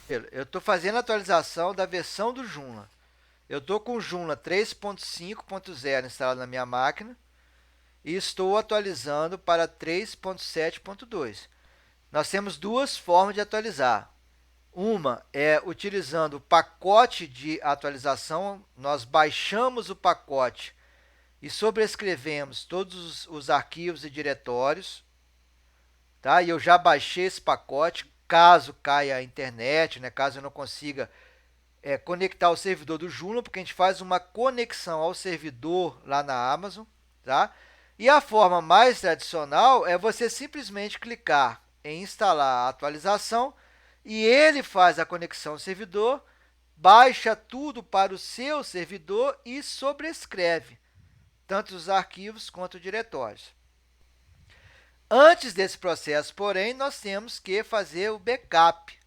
Eu estou fazendo a atualização da versão do Joomla. Eu estou com o Joomla 3.5.0 instalado na minha máquina e estou atualizando para 3.7.2. Nós temos duas formas de atualizar. Uma é utilizando o pacote de atualização. Nós baixamos o pacote e sobrescrevemos todos os arquivos e diretórios. Tá? E eu já baixei esse pacote, caso caia a internet, né? Caso eu não consiga conectar o servidor do Joomla, porque a gente faz uma conexão ao servidor lá na Amazon. Tá? E a forma mais tradicional é você simplesmente clicar em instalar a atualização e ele faz a conexão ao servidor, baixa tudo para o seu servidor e sobrescreve tanto os arquivos quanto os diretórios. Antes desse processo, porém, nós temos que fazer o backup,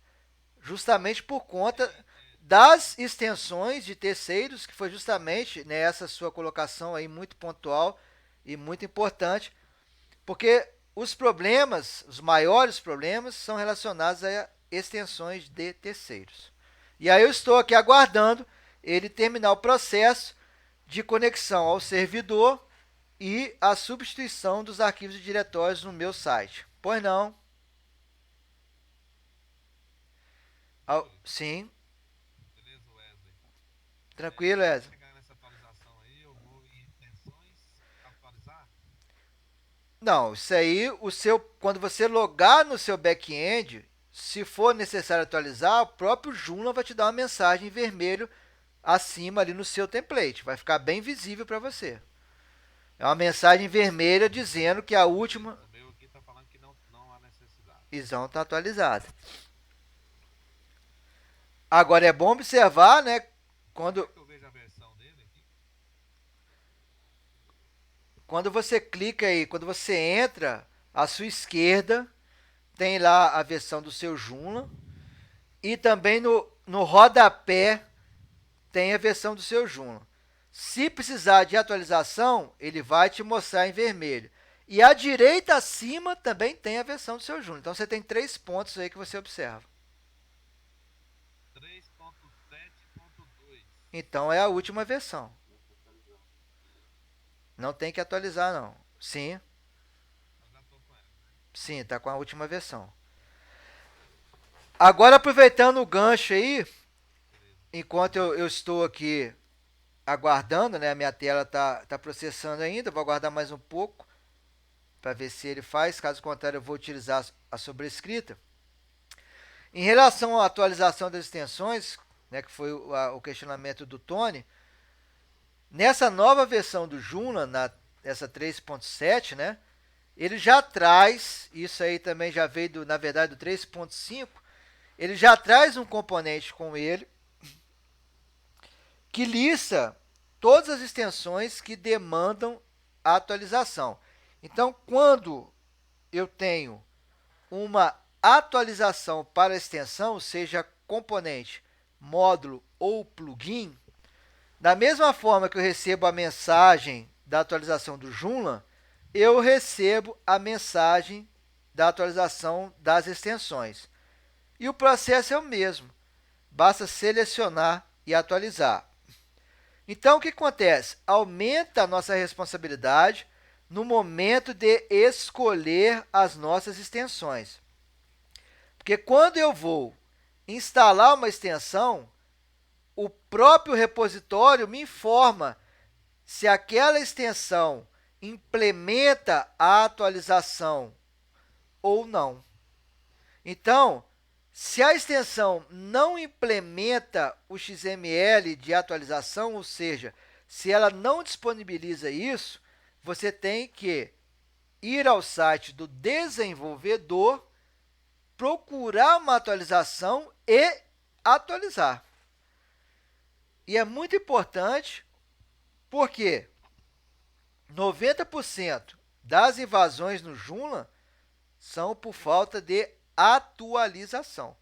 justamente por conta das extensões de terceiros, que foi justamente nessa sua colocação aí muito pontual e muito importante, porque os problemas, os maiores problemas, são relacionados a extensões de terceiros. E aí eu estou aqui aguardando ele terminar o processo de conexão ao servidor e a substituição dos arquivos e diretórios no meu site. Pois não? Yuri, Sim, beleza, Wesley? tranquilo, Quando eu Ezra. chegar nessa atualização aí, eu vou em extensões, atualizar? Não, isso aí, quando você logar no seu back-end, se for necessário atualizar, o próprio Joomla vai te dar uma mensagem em vermelho acima ali no seu template. Vai ficar bem visível para você. É uma mensagem vermelha dizendo que a Beleza, última o meu aqui tá falando que não há necessidade. visão está atualizada. Agora é bom observar, né, Como quando é que eu vejo a versão dele aqui? quando você clica aí, quando você entra à sua esquerda, tem lá a versão do seu Joomla e também no rodapé tem a versão do seu Joomla. Se precisar de atualização, ele vai te mostrar em vermelho. E à direita acima também tem a versão do seu Joomla. Então você tem 3 pontos aí que você observa. 3.7.2. Então é a última versão. Não tem que atualizar não. Sim, Eu já tô com ela, né? sim, está com a última versão. Agora aproveitando o gancho aí, Beleza. enquanto eu estou aqui aguardando, né? A minha tela tá processando ainda, vou aguardar mais um pouco para ver se ele faz. Caso contrário, eu vou utilizar a sobrescrita. Em relação à atualização das extensões, né, que foi o questionamento do Tony, nessa nova versão do Joomla, essa 3.7, né, ele já traz, isso aí também já veio, na verdade, do 3.5, ele já traz um componente com ele que lista todas as extensões que demandam a atualização. Então, quando eu tenho uma atualização para a extensão, seja componente, módulo ou plugin, da mesma forma que eu recebo a mensagem da atualização do Joomla, eu recebo a mensagem da atualização das extensões. E o processo é o mesmo, basta selecionar e atualizar. Então, o que acontece? Aumenta a nossa responsabilidade no momento de escolher as nossas extensões. Porque quando eu vou instalar uma extensão, o próprio repositório me informa se aquela extensão implementa a atualização ou não. Então, se a extensão não implementa o XML de atualização, ou seja, se ela não disponibiliza isso, você tem que ir ao site do desenvolvedor, procurar uma atualização e atualizar. E é muito importante porque 90% das invasões no Joomla são por falta de atualização,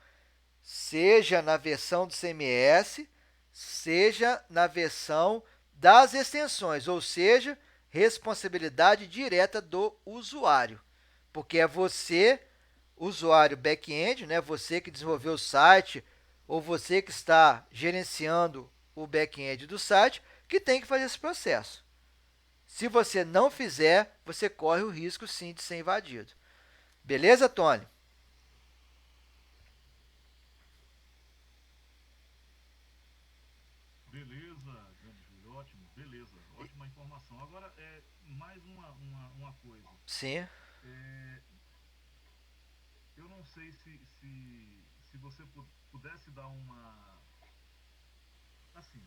seja na versão do CMS, seja na versão das extensões, ou seja, responsabilidade direta do usuário, porque é você, usuário back-end, né, você que desenvolveu o site ou você que está gerenciando o back-end do site, que tem que fazer esse processo. Se você não fizer, você corre o risco sim de ser invadido. Beleza, Tony? Beleza, grande Júlio, ótimo, beleza, ótima informação. Agora, mais uma coisa. Sim. É, eu não sei se você pudesse dar uma. Assim,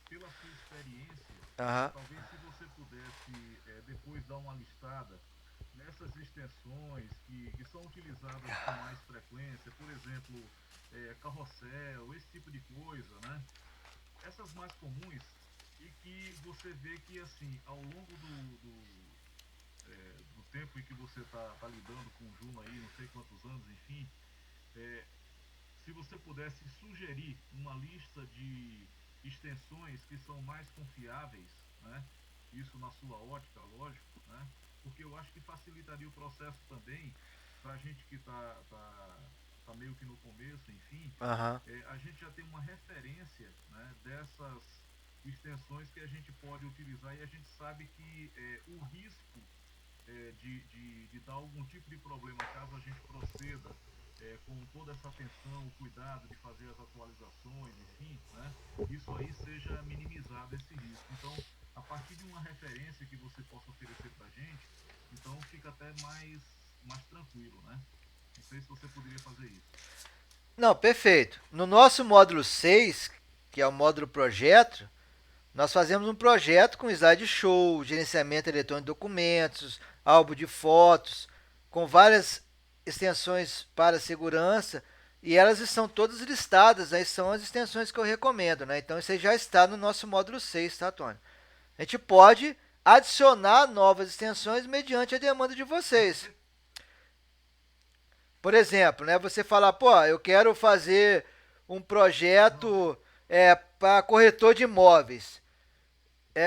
pela sua experiência, Aham. talvez se você pudesse depois dar uma listada nessas extensões que são utilizadas com mais frequência, por exemplo, carrossel, esse tipo de coisa, né? Essas mais comuns e que você vê que assim ao longo do tempo em que você tá lidando com o Joomla aí, não sei quantos anos, enfim, é, se você pudesse sugerir uma lista de extensões que são mais confiáveis, né? Isso na sua ótica, lógico, né? Porque eu acho que facilitaria o processo também para a gente que tá meio que no começo, enfim, Aham. a gente já tem uma referência, né, dessas extensões que a gente pode utilizar e a gente sabe que o risco de dar algum tipo de problema caso a gente proceda com toda essa atenção, o cuidado de fazer as atualizações, enfim, né, isso aí seja minimizado esse risco. Então, a partir de uma referência que você possa oferecer para a gente, então fica até mais tranquilo, né? Não sei se você poderia fazer isso. Não, perfeito. No nosso módulo 6, que é o módulo projeto, nós fazemos um projeto com slideshow, gerenciamento eletrônico de documentos, álbum de fotos, com várias extensões para segurança, e elas estão todas listadas, aí são as extensões que eu recomendo, né? Então isso aí já está no nosso módulo 6, tá, Tony? A gente pode adicionar novas extensões mediante a demanda de Não, vocês. Por exemplo, né, você falar, pô, eu quero fazer um não, projeto para corretor de imóveis.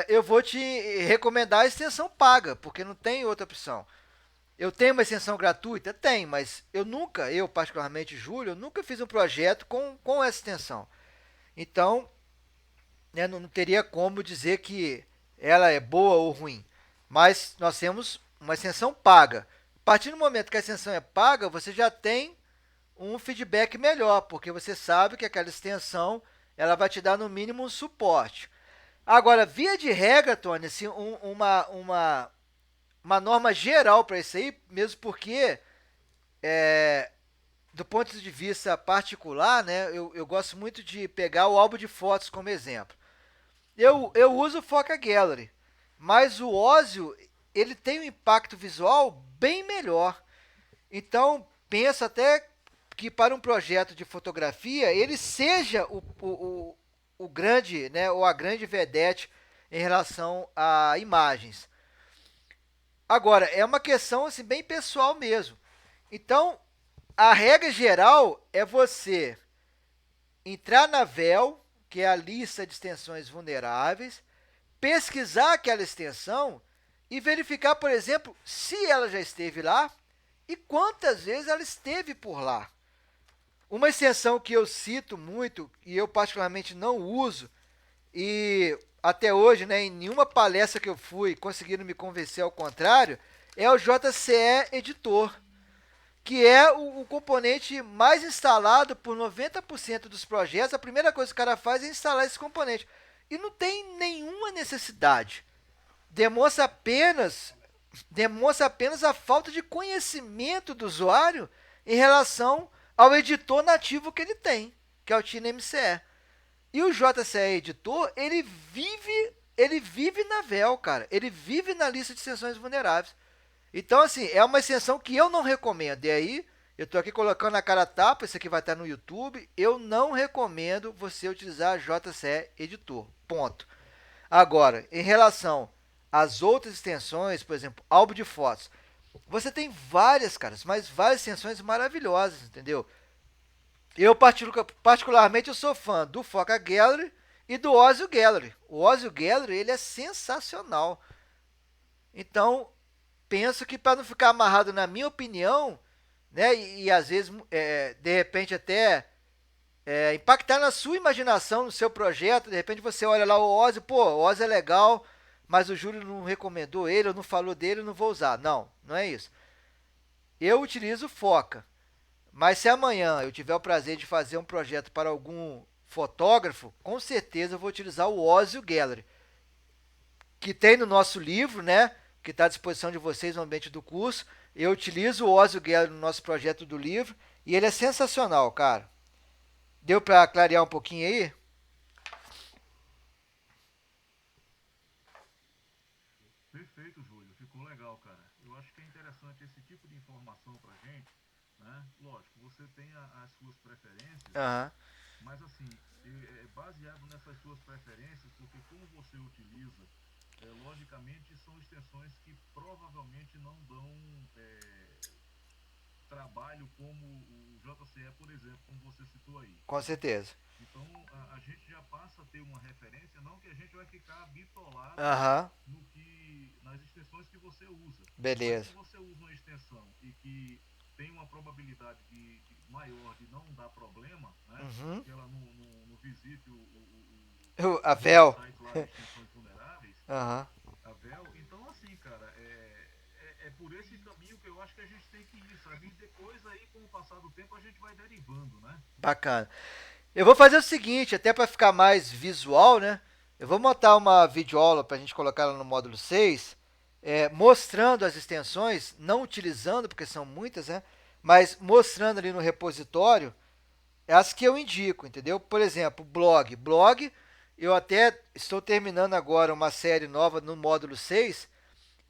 Eu vou te recomendar a extensão paga, porque não tem outra opção. Eu tenho uma extensão gratuita? Tem, mas eu particularmente, Júlio, eu nunca fiz um projeto com essa extensão. Então, né, não teria como dizer que ela é boa ou ruim. Mas nós temos uma extensão paga. A partir do momento que a extensão é paga, você já tem um feedback melhor, porque você sabe que aquela extensão ela vai te dar no mínimo um suporte. Agora, via de regra, Tony, assim, uma norma geral para isso aí, mesmo porque, é, do ponto de vista particular, né, eu gosto muito de pegar o álbum de fotos como exemplo. Eu uso o Foca Gallery, mas o Ósio ele tem um impacto visual bem melhor. Então, penso até que para um projeto de fotografia, ele seja o grande, né, ou a grande vedete em relação a imagens. Agora, é uma questão assim, bem pessoal mesmo. Então, a regra geral é você entrar na VEL, que é a lista de extensões vulneráveis, pesquisar aquela extensão e verificar, por exemplo, se ela já esteve lá e quantas vezes ela esteve por lá. Uma extensão que eu cito muito e eu particularmente não uso e até hoje, né, em nenhuma palestra que eu fui conseguiram me convencer ao contrário, é o JCE Editor, que é o componente mais instalado por 90% dos projetos. A primeira coisa que o cara faz é instalar esse componente. E não tem nenhuma necessidade. Demonstra apenas, demonstra apenas a falta de conhecimento do usuário em relação ao editor nativo que ele tem, que é o TinyMCE. E o JCE Editor, ele vive na VEL, cara. Ele vive na lista de extensões vulneráveis. Então, assim, é uma extensão que eu não recomendo. E aí, eu estou aqui colocando a cara a tapa, isso aqui vai estar no YouTube. Eu não recomendo você utilizar JCE Editor. Ponto. Agora, em relação às outras extensões, por exemplo, álbum de fotos, você tem várias, caras, mas várias extensões maravilhosas, entendeu? Eu, particularmente, eu sou fã do Foca Gallery e do Osio Gallery. O Osio Gallery, ele é sensacional. Então, penso que para não ficar amarrado na minha opinião, né, e às vezes, de repente, até impactar na sua imaginação, no seu projeto. De repente você olha lá o Ozzy, pô, o Ozzy é legal, mas o Júlio não recomendou ele, ou não falou dele, eu não vou usar. Não, não é isso. Eu utilizo Foca, mas se amanhã eu tiver o prazer de fazer um projeto para algum fotógrafo, com certeza eu vou utilizar o Ozzy Gallery, que tem no nosso livro, né? Que está à disposição de vocês no ambiente do curso. Eu utilizo o Ozzy Gallery no nosso projeto do livro e ele é sensacional, cara. Deu para clarear um pouquinho aí? Perfeito, Júlio. Ficou legal, cara. Eu acho que é interessante esse tipo de informação pra gente, né? Lógico, você tem as suas preferências, Aham. mas assim, baseado nessas suas preferências, porque como você utiliza, logicamente são extensões que provavelmente não dão trabalho como o JCE, por exemplo, como você citou aí, Com né? certeza. Então a gente já passa a ter uma referência, não que a gente vai ficar bitolado Aham. no que nas extensões que você usa, mas Beleza. se você usa uma extensão e que tem uma probabilidade maior de não dar problema, né? Uhum. Que ela não visite A o Vel. site lá de extensões vulneráveis, Aham. a Vel. Então assim, cara, é por esse caminho que eu acho que a gente tem que ir, sabe? E depois aí, com o passar do tempo, a gente vai derivando, né? Bacana. Eu vou fazer o seguinte, até para ficar mais visual, né? Eu vou montar uma videoaula para a gente colocar ela no módulo 6, mostrando as extensões, não utilizando, porque são muitas, né? Mas mostrando ali no repositório as que eu indico, entendeu? Por exemplo, blog. Blog, eu até estou terminando agora uma série nova no módulo 6,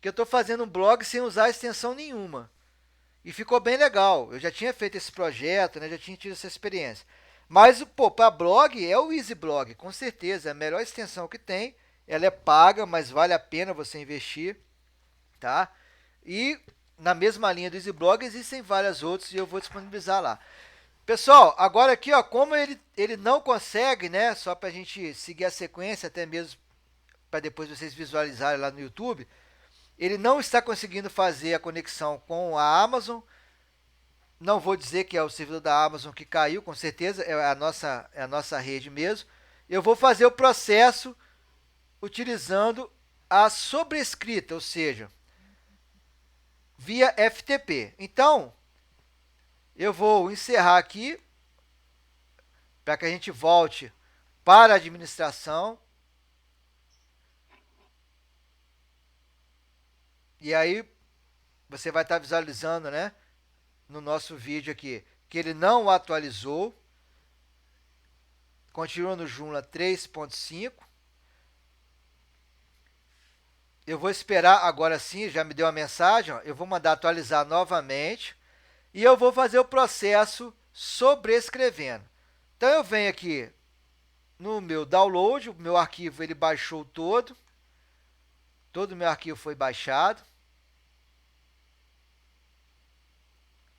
que eu estou fazendo um blog sem usar extensão nenhuma. E ficou bem legal. Eu já tinha feito esse projeto, né? Já tinha tido essa experiência. Mas, pô, para blog é o EasyBlog, com certeza. É a melhor extensão que tem. Ela é paga, mas vale a pena você investir, tá? E na mesma linha do EasyBlog existem várias outras e eu vou disponibilizar lá. Pessoal, agora aqui, ó, como ele não consegue, né? Só para a gente seguir a sequência, até mesmo para depois vocês visualizarem lá no YouTube, ele não está conseguindo fazer a conexão com a Amazon. Não vou dizer que é o servidor da Amazon que caiu, com certeza é a nossa rede mesmo. Eu vou fazer o processo utilizando a sobrescrita, ou seja, via FTP. Então, eu vou encerrar aqui para que a gente volte para a administração. E aí você vai estar visualizando, né, no nosso vídeo aqui, que ele não atualizou. Continua no Joomla 3.5. Eu vou esperar agora sim, já me deu a mensagem, ó, eu vou mandar atualizar novamente e eu vou fazer o processo sobrescrevendo. Então eu venho aqui no meu download, o meu arquivo ele baixou todo o meu arquivo foi baixado.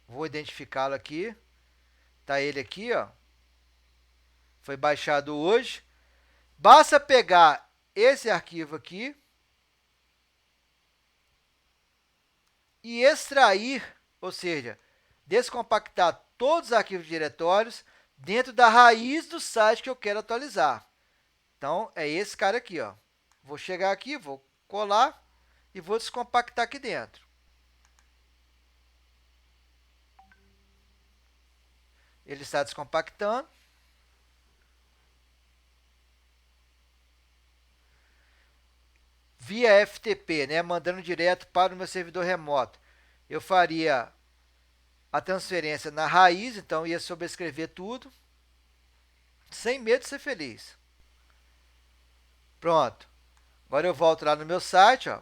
Vou identificá-lo aqui. Tá ele aqui, ó. Foi baixado hoje. Basta pegar esse arquivo aqui e extrair, ou seja, descompactar todos os arquivos diretórios dentro da raiz do site que eu quero atualizar. Então, é esse cara aqui, ó. Vou chegar aqui, vou colar e vou descompactar aqui dentro. Ele está descompactando. Via FTP, né, mandando direto para o meu servidor remoto. Eu faria a transferência na raiz, então ia sobrescrever tudo, sem medo de ser feliz. Pronto. Agora eu volto lá no meu site, ó.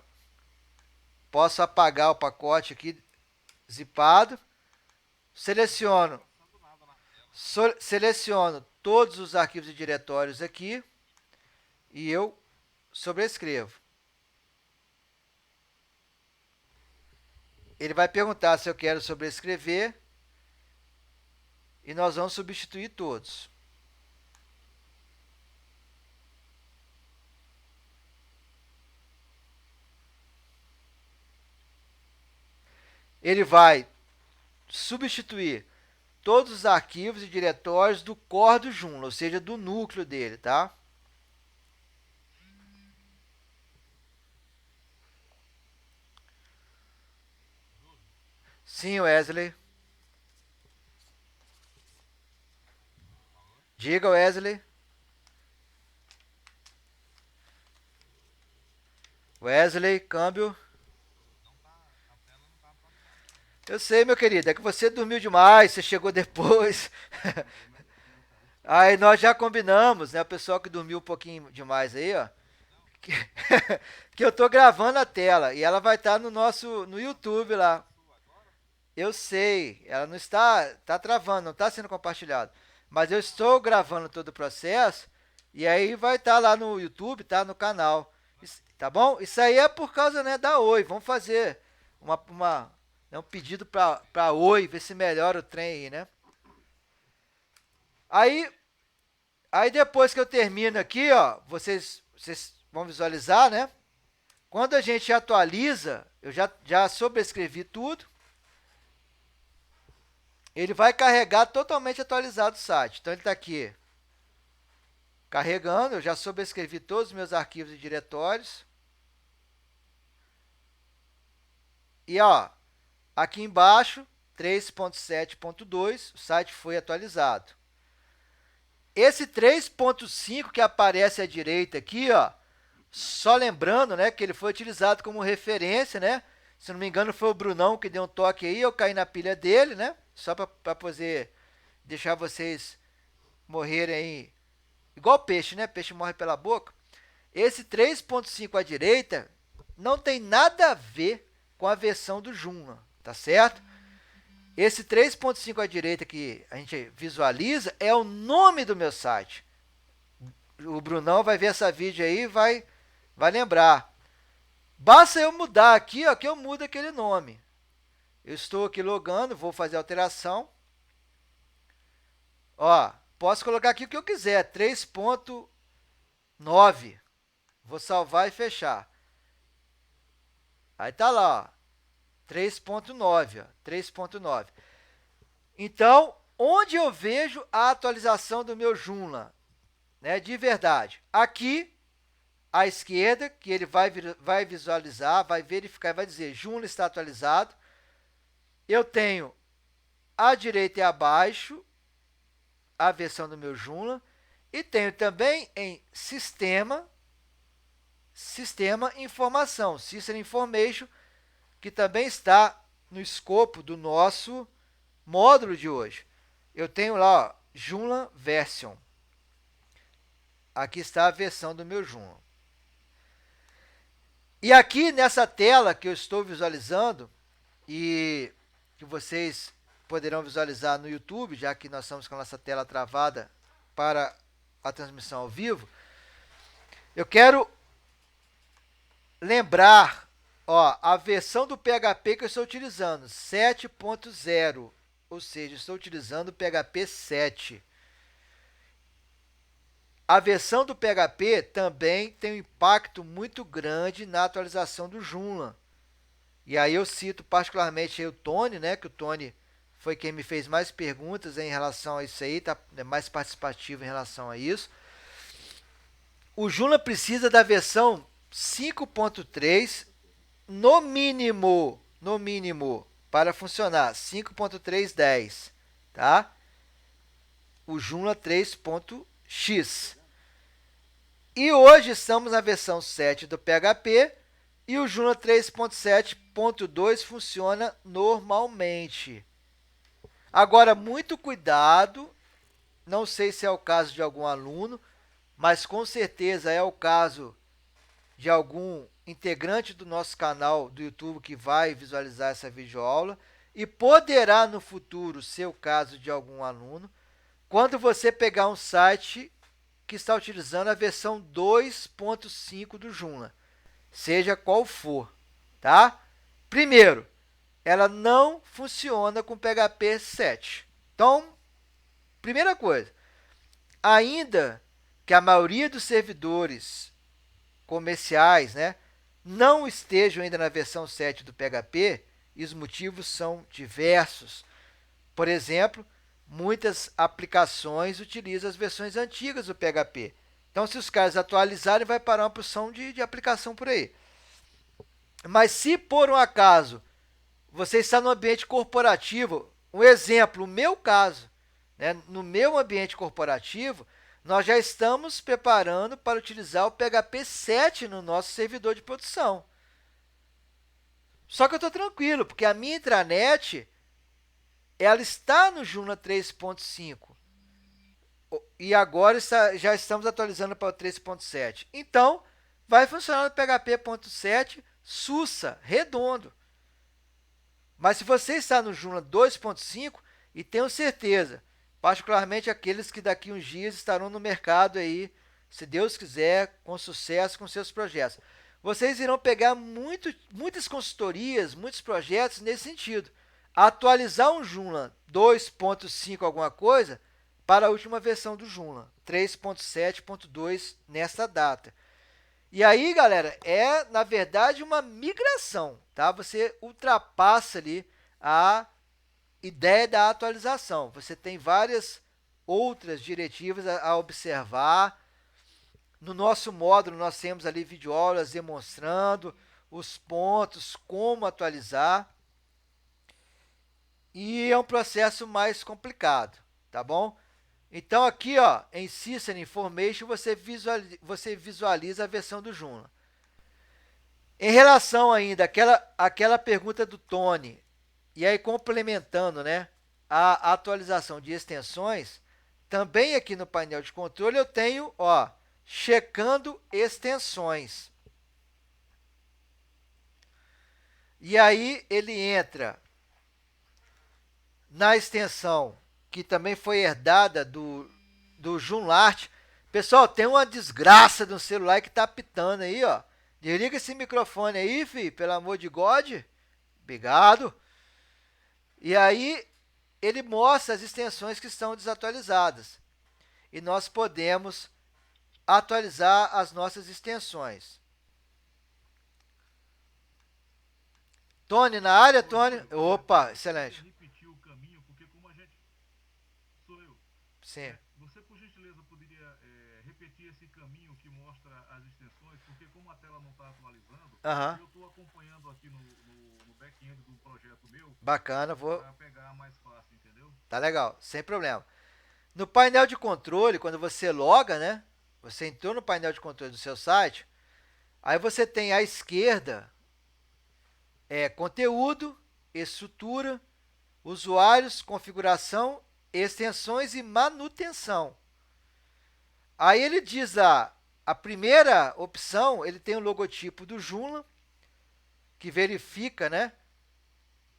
Posso apagar o pacote aqui zipado. Seleciono, Passando nada na tela. seleciono todos os arquivos e diretórios aqui e eu sobrescrevo. Ele vai perguntar se eu quero sobrescrever e nós vamos substituir todos. Ele vai substituir todos os arquivos e diretórios do core do Joomla, ou seja, do núcleo dele, tá? Sim, Wesley. Diga, Wesley. Wesley, câmbio. Não tá, a tela não tá aparecendo. Eu sei, meu querido, é que você dormiu demais, você chegou depois. Aí nós já combinamos, né? O pessoal que dormiu um pouquinho demais aí, ó. Que, que eu tô gravando a tela e ela vai estar no YouTube lá. Sua agora? Eu sei, ela não está travando, não está sendo compartilhado. Mas eu estou gravando todo o processo e aí vai estar lá no YouTube, tá? No canal. Tá bom? Isso aí é por causa, né, da Oi. Vamos fazer um pedido para Oi, ver se melhora o trem aí, né? Aí, aí depois que eu termino aqui, ó, vocês vão visualizar, né? Quando a gente atualiza, eu já sobrescrevi tudo. Ele vai carregar totalmente atualizado o site. Então, ele está aqui carregando. Eu já sobrescrevi todos os meus arquivos e diretórios. E, ó, aqui embaixo, 3.7.2, o site foi atualizado. Esse 3.5 que aparece à direita aqui, ó, só lembrando, né, que ele foi utilizado como referência, né? Se não me engano, foi o Brunão que deu um toque aí, eu caí na pilha dele, né? Só para poder deixar vocês morrerem aí. Igual peixe, né? Peixe morre pela boca. Esse 3.5 à direita não tem nada a ver com a versão do Joomla, tá certo? Esse 3.5 à direita que a gente visualiza é o nome do meu site. O Brunão vai ver essa vídeo aí e vai lembrar. Basta eu mudar aqui, ó, que eu mudo aquele nome. Eu estou aqui logando, vou fazer alteração. Ó, posso colocar aqui o que eu quiser, 3.9. Vou salvar e fechar. Aí tá lá, ó, 3.9, ó, 3.9. Então, onde eu vejo a atualização do meu Joomla, né, de verdade? Aqui à esquerda, que ele vai visualizar, vai verificar, vai dizer Joomla está atualizado. Eu tenho à direita e abaixo a versão do meu Joomla e tenho também em Sistema Informação, System Information, que também está no escopo do nosso módulo de hoje. Eu tenho lá, ó, Joomla Version. Aqui está a versão do meu Joomla. E aqui nessa tela que eu estou visualizando e que vocês poderão visualizar no YouTube, já que nós estamos com a nossa tela travada para a transmissão ao vivo, eu quero lembrar, ó, a versão do PHP que eu estou utilizando, 7.0, ou seja, estou utilizando o PHP 7. A versão do PHP também tem um impacto muito grande na atualização do Joomla. E aí eu cito particularmente aí o Tony, né, que o Tony foi quem me fez mais perguntas em relação a isso aí, tá mais participativo em relação a isso. O Joomla precisa da versão 5.3 no mínimo, para funcionar, 5.3.10, tá? O Joomla 3.x. E hoje estamos na versão 7 do PHP e o Joomla 3.7.2 funciona normalmente. Agora, muito cuidado, não sei se é o caso de algum aluno, mas com certeza é o caso de algum integrante do nosso canal do YouTube que vai visualizar essa videoaula e poderá no futuro ser o caso de algum aluno, quando você pegar um site que está utilizando a versão 2.5 do Joomla, seja qual for, tá? Primeiro, ela não funciona com PHP 7. Então, primeira coisa, ainda que a maioria dos servidores comerciais, né, não estejam ainda na versão 7 do PHP, e os motivos são diversos. Por exemplo, muitas aplicações utilizam as versões antigas do PHP. Então, se os caras atualizarem, vai parar uma porção de aplicação por aí. Mas se por um acaso você está no ambiente corporativo, um exemplo, o meu caso, né, no meu ambiente corporativo, nós já estamos preparando para utilizar o PHP 7 no nosso servidor de produção. Só que eu estou tranquilo, porque a minha intranet ela está no Joomla 3.5 e agora já estamos atualizando para o 3.7. Então, vai funcionar no PHP.7 sussa, redondo. Mas se você está no Joomla 2.5, e tenho certeza, particularmente aqueles que daqui a uns dias estarão no mercado aí, se Deus quiser, com sucesso com seus projetos. Vocês irão pegar muitas consultorias, muitos projetos nesse sentido. Atualizar um Joomla 2.5 alguma coisa para a última versão do Joomla, 3.7.2 nesta data. E aí, galera, é na verdade uma migração, tá? Você ultrapassa ali a ideia da atualização. Você tem várias outras diretivas a observar. No nosso módulo, nós temos ali videoaulas demonstrando os pontos, como atualizar. E é um processo mais complicado, tá bom? Então, aqui, ó, em System Information, você visualiza a versão do Joomla. Em relação ainda àquela pergunta do Tony, e aí complementando, né, a atualização de extensões, também aqui no painel de controle eu tenho, ó, checando extensões. E aí ele entra na extensão que também foi herdada do Joomla. Pessoal, tem uma desgraça de um celular que está apitando aí, ó. Desliga esse microfone aí, filho, pelo amor de God. Obrigado. E aí, ele mostra as extensões que estão desatualizadas. E nós podemos atualizar as nossas extensões. Tony, na área, Tony? Opa, excelente. Repetir o caminho, porque como a gente... Sou eu. Sim. Você, por gentileza, poderia repetir esse caminho que mostra as extensões, porque como a tela não está atualizando, eu estou acompanhando aqui no back-end do projeto meu. Bacana, vou... Para pegar mais fácil, entendeu? Tá legal, sem problema. No painel de controle, quando você loga, né? Você entrou no painel de controle do seu site, aí você tem à esquerda conteúdo, estrutura, usuários, configuração, extensões e manutenção. Aí ele diz a primeira opção, ele tem o logotipo do Joomla, que verifica, né,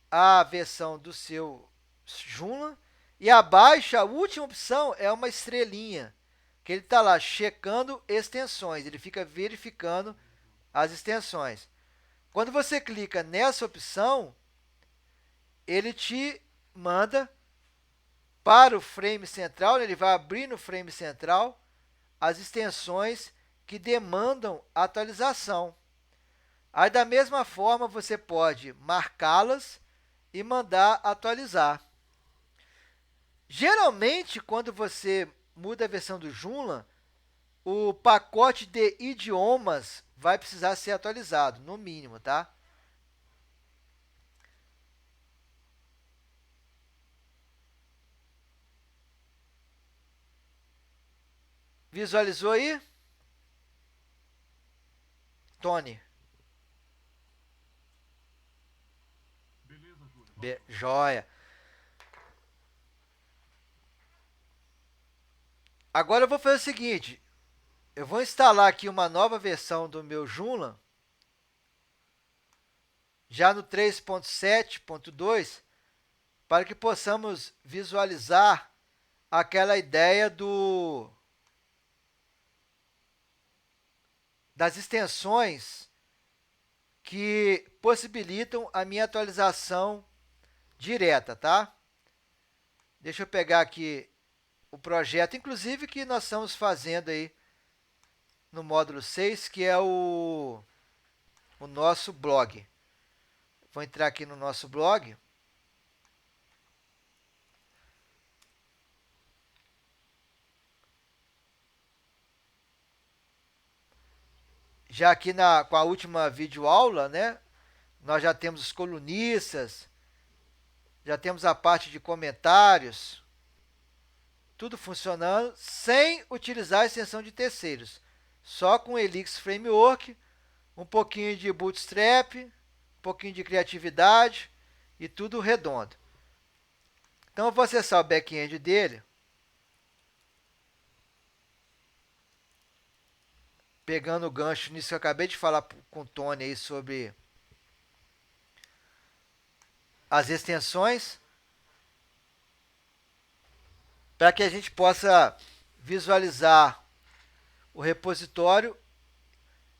a versão do seu Joomla. E abaixo, a última opção é uma estrelinha, que ele está lá checando extensões, ele fica verificando as extensões. Quando você clica nessa opção, ele te manda para o frame central, ele vai abrir no frame central as extensões que demandam atualização. Aí, da mesma forma, você pode marcá-las e mandar atualizar. Geralmente, quando você muda a versão do Joomla, o pacote de idiomas vai precisar ser atualizado, no mínimo, tá? Visualizou aí? Tony. Beleza, Júlio. Joia. Agora eu vou fazer o seguinte. Eu vou instalar aqui uma nova versão do meu Joomla, já no 3.7.2, para que possamos visualizar aquela ideia das extensões que possibilitam a minha atualização direta, tá? Deixa eu pegar aqui o projeto, inclusive, que nós estamos fazendo aí no módulo 6, que é o nosso blog. Vou entrar aqui no nosso blog. já aqui com a última videoaula, né, nós já temos os colunistas, já temos a parte de comentários, tudo funcionando sem utilizar a extensão de terceiros, só com o Elixir Framework, um pouquinho de Bootstrap, um pouquinho de criatividade e tudo redondo. Então eu vou acessar o back-end dele, pegando o gancho nisso que eu acabei de falar com o Tony aí sobre as extensões, para que a gente possa visualizar o repositório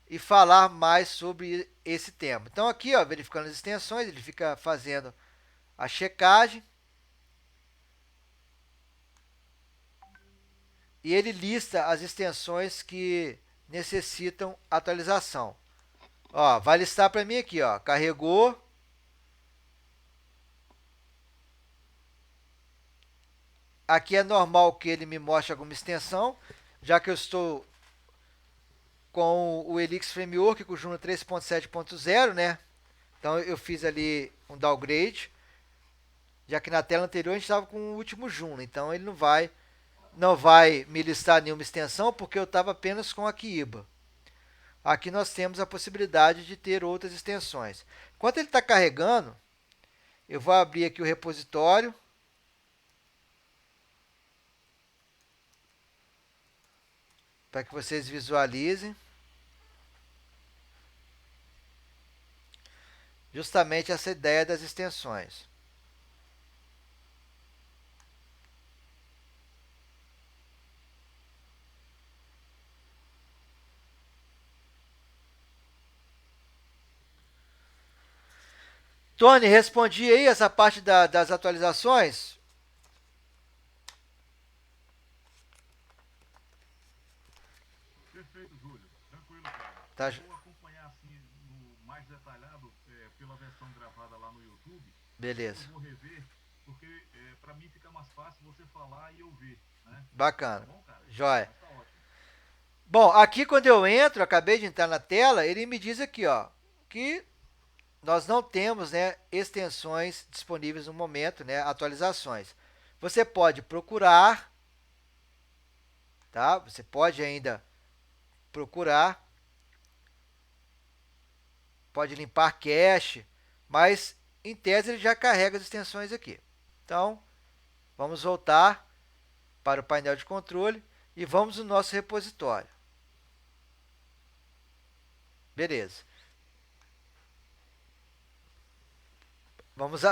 e falar mais sobre esse tema. Então aqui, ó, verificando as extensões, ele fica fazendo a checagem e ele lista as extensões que necessitam atualização. Ó, vai listar para mim aqui, ó, carregou. Aqui é normal que ele me mostre alguma extensão, já que eu estou com o Elixir Framework com o Joomla 3.7.0, né? Então eu fiz ali um downgrade, já que na tela anterior a gente estava com o último Joomla, então ele não vai me listar nenhuma extensão porque eu estava apenas com a Kiiba. Aqui nós temos a possibilidade de ter outras extensões. Enquanto ele está carregando, eu vou abrir aqui o repositório. Para que vocês visualizem. Justamente essa ideia das extensões. Tony, respondi aí essa parte das atualizações? Perfeito, Júlio. Tranquilo, cara. Tá. Eu vou acompanhar assim no mais detalhado pela versão gravada lá no YouTube. Beleza. Eu vou rever, porque para mim fica mais fácil você falar e eu ver, né? Bacana. Tá bom, cara? Joia. Mas tá ótimo. Bom, aqui quando eu entro, acabei de entrar na tela, ele me diz aqui, ó, que nós não temos, né, extensões disponíveis no momento, né, atualizações. Você pode procurar, tá? Você pode ainda procurar, pode limpar cache, mas em tese ele já carrega as extensões aqui. Então, vamos voltar para o painel de controle e vamos no nosso repositório. Beleza. Vamos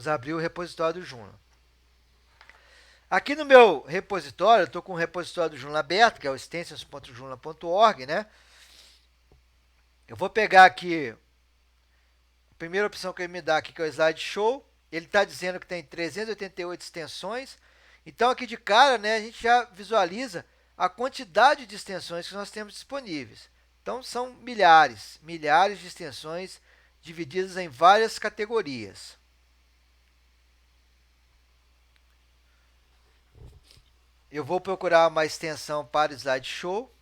abrir o repositório do Joomla. Aqui no meu repositório, eu estou com o repositório do Joomla aberto, que é o extensions.joomla.org, né? Eu vou pegar aqui a primeira opção que ele me dá aqui, que é o slideshow. Ele está dizendo que tem 388 extensões. Então, aqui de cara, né, a gente já visualiza a quantidade de extensões que nós temos disponíveis. Então, são milhares de extensões divididas em várias categorias. Eu vou procurar uma extensão para slideshow.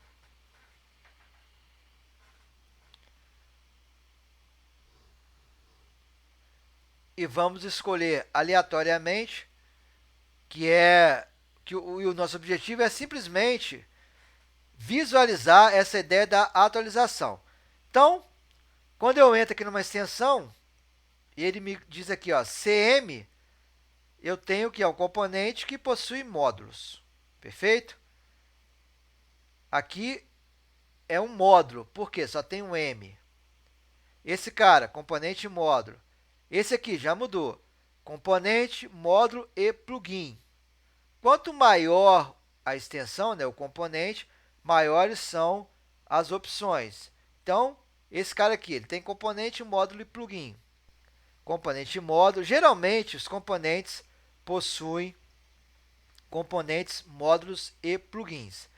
E vamos escolher aleatoriamente, o nosso objetivo é simplesmente visualizar essa ideia da atualização. Então, quando eu entro aqui numa extensão, e ele me diz aqui, ó, CM, eu tenho que é um componente que possui módulos. Perfeito? Aqui é um módulo, por quê? Só tem um M. Esse cara, componente módulo. Esse aqui já mudou. Componente, módulo e plugin. Quanto maior a extensão, né, o componente, maiores são as opções. Então, esse cara aqui, ele tem componente, módulo e plugin. Componente e módulo, geralmente os componentes possuem componentes, módulos e plugins.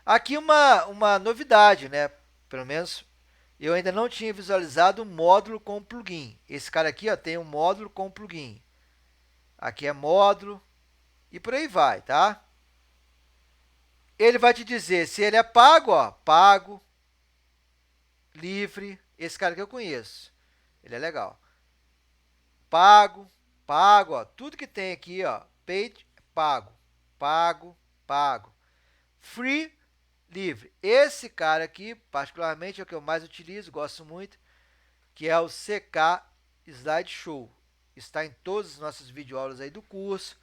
Aqui uma novidade, né? Pelo menos eu ainda não tinha visualizado um módulo com plugin. Esse cara aqui, ó, tem um módulo com plugin. Aqui é módulo e por aí vai, tá? ele vai te dizer se ele é pago, ó, pago, livre, esse cara que eu conheço. Ele é legal. Pago, pago, ó, tudo que tem aqui, ó, paid, pago, pago, pago. Free, livre. Esse cara aqui, particularmente, é o que eu mais utilizo, gosto muito, que é o CK Slideshow. Está em todas as nossas videoaulas aí do curso,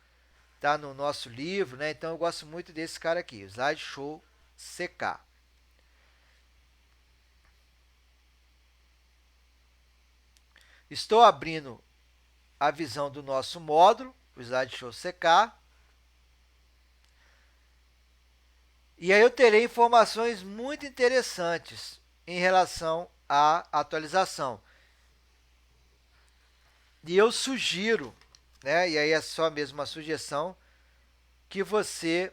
tá no nosso livro, né? Então eu gosto muito desse cara aqui, Slideshow CK. Estou abrindo a visão do nosso módulo, o Slideshow CK. E aí eu terei informações muito interessantes em relação à atualização. E eu sugiro, né, e aí é só mesmo uma sugestão, que você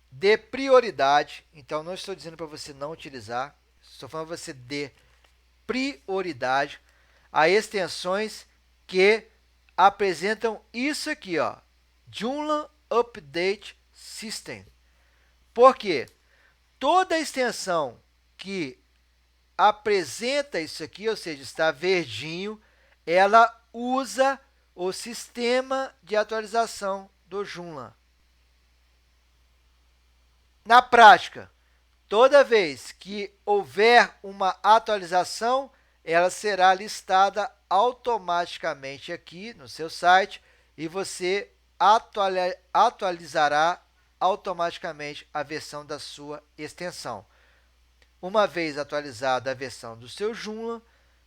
dê prioridade. Então, não estou dizendo para você não utilizar, estou falando para você dê prioridade a extensões que apresentam isso aqui, ó, Joomla Update System. Por quê? Toda extensão que apresenta isso aqui, ou seja, está verdinho, ela usa o sistema de atualização do Joomla. Na prática, toda vez que houver uma atualização, ela será listada automaticamente aqui no seu site e você atualizará automaticamente a versão da sua extensão. Uma vez atualizada a versão do seu Joomla,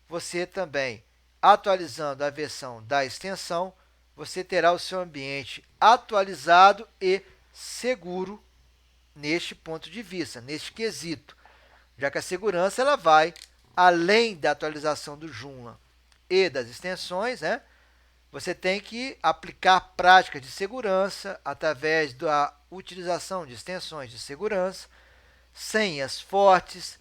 você também, atualizando a versão da extensão, você terá o seu ambiente atualizado e seguro neste ponto de vista, neste quesito, já que a segurança ela vai além da atualização do Joomla e das extensões, né? Você tem que aplicar práticas de segurança através da utilização de extensões de segurança, senhas fortes,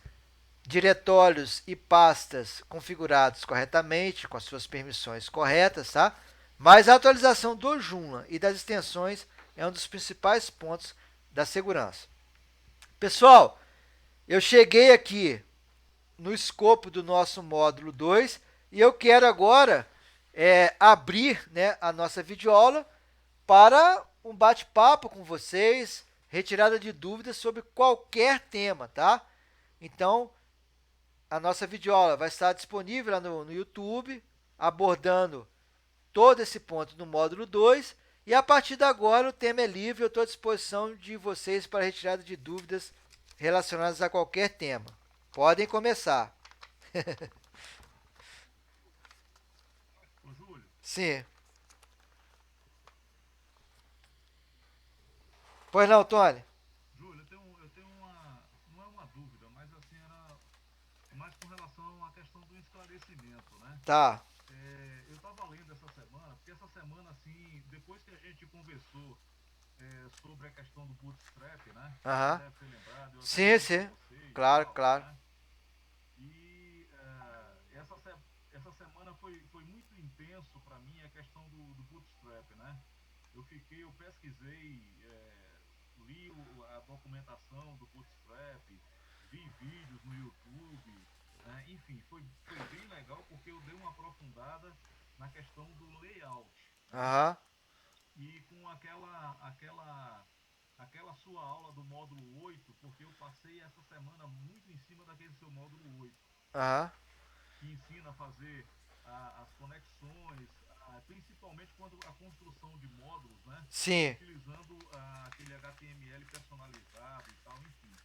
diretórios e pastas configurados corretamente, com as suas permissões corretas, tá? Mas a atualização do Joomla e das extensões é um dos principais pontos da segurança. Pessoal, eu cheguei aqui no escopo do nosso módulo 2 e eu quero agora abrir, né, a nossa videoaula para um bate-papo com vocês, retirada de dúvidas sobre qualquer tema, tá? Então, a nossa videoaula vai estar disponível lá no YouTube, abordando todo esse ponto no módulo 2. E a partir de agora o tema é livre, eu estou à disposição de vocês para retirada de dúvidas relacionadas a qualquer tema. Podem começar. Ô, Júlio, Sim. Pois não, Tony? Júlio, eu tenho uma, não é uma dúvida, mas assim, era mais com relação à questão do esclarecimento, né? Tá. Eu estava lendo essa semana, porque essa semana, assim, depois que a gente conversou sobre a questão do bootstrap, né? Você Aham. deve ter lembrado, eu até Sim, mandei para sim. você e Claro, tal, claro. né? E essa semana foi muito intenso para mim a questão do bootstrap, né? Eu pesquisei, li a documentação do bootstrap, vi vídeos no YouTube, né? Enfim, foi bem legal porque eu dei uma aprofundada na questão do layout, né? Aham. E com aquela sua aula do módulo 8, porque eu passei essa semana muito em cima daquele seu módulo 8, Aham. que ensina a fazer as conexões, principalmente quando a construção de módulos, né? Sim. Utilizando aquele HTML personalizado e tal, enfim.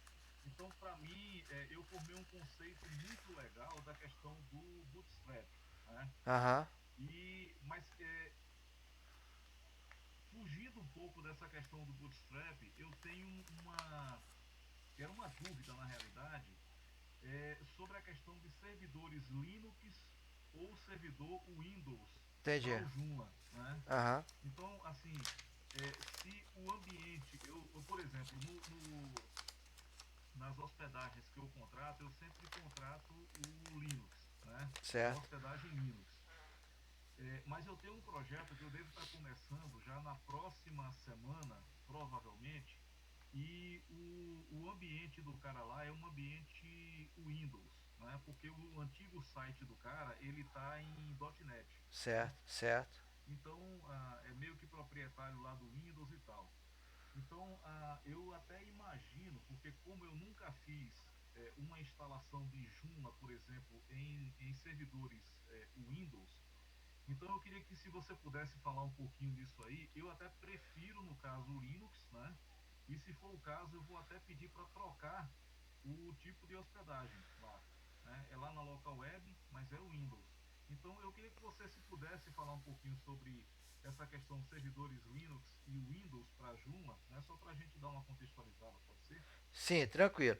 Então, para mim, eu formei um conceito muito legal da questão do Bootstrap, né? Aham. Mas fugindo um pouco dessa questão do Bootstrap, eu tenho era uma dúvida na realidade, sobre a questão de servidores Linux ou servidor Windows Entendi. para o Joomla, né? Aham. Então, assim, se o ambiente, por exemplo, nas hospedagens que eu contrato, eu sempre contrato o Linux, né? A Certo. hospedagem Linux. Mas eu tenho um projeto que eu devo estar começando já na próxima semana, provavelmente, E o ambiente do cara lá é um ambiente Windows, né? Porque o antigo site do cara, ele tá em .NET, né? Certo, certo. Então, é meio que proprietário lá do Windows e tal. Então, eu até imagino, porque como eu nunca fiz uma instalação de Joomla, por exemplo, em servidores Windows, então eu queria que se você pudesse falar um pouquinho disso aí, eu até prefiro, no caso, o Linux, né? E se for o caso, eu vou até pedir para trocar o tipo de hospedagem lá, né? É lá na local web, mas é o Windows. Então eu queria que você se pudesse falar um pouquinho sobre essa questão de servidores Linux e Windows para Joomla, né? Só para a gente dar uma contextualizada, pode ser? Sim, tranquilo.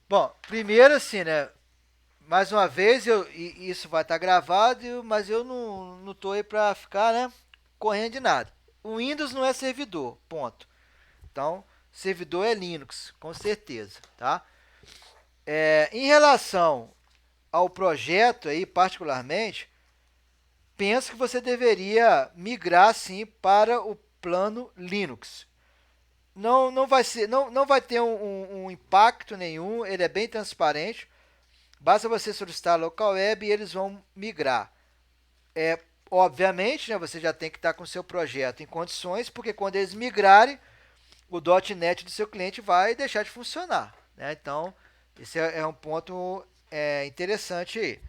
Bom, primeiro assim, né? Mais uma vez, isso vai estar gravado, mas eu não estou aí para ficar, né, correndo de nada. O Windows não é servidor, ponto. Então, servidor é Linux, com certeza, tá? Em relação ao projeto aí, particularmente, penso que você deveria migrar sim para o plano Linux. Não vai ser, não vai ter um impacto nenhum, ele é bem transparente. Basta você solicitar a local web e eles vão migrar. Obviamente, né, você já tem que estar com o seu projeto em condições, porque quando eles migrarem, o .NET do seu cliente vai deixar de funcionar, né? Então, esse é um ponto interessante aí.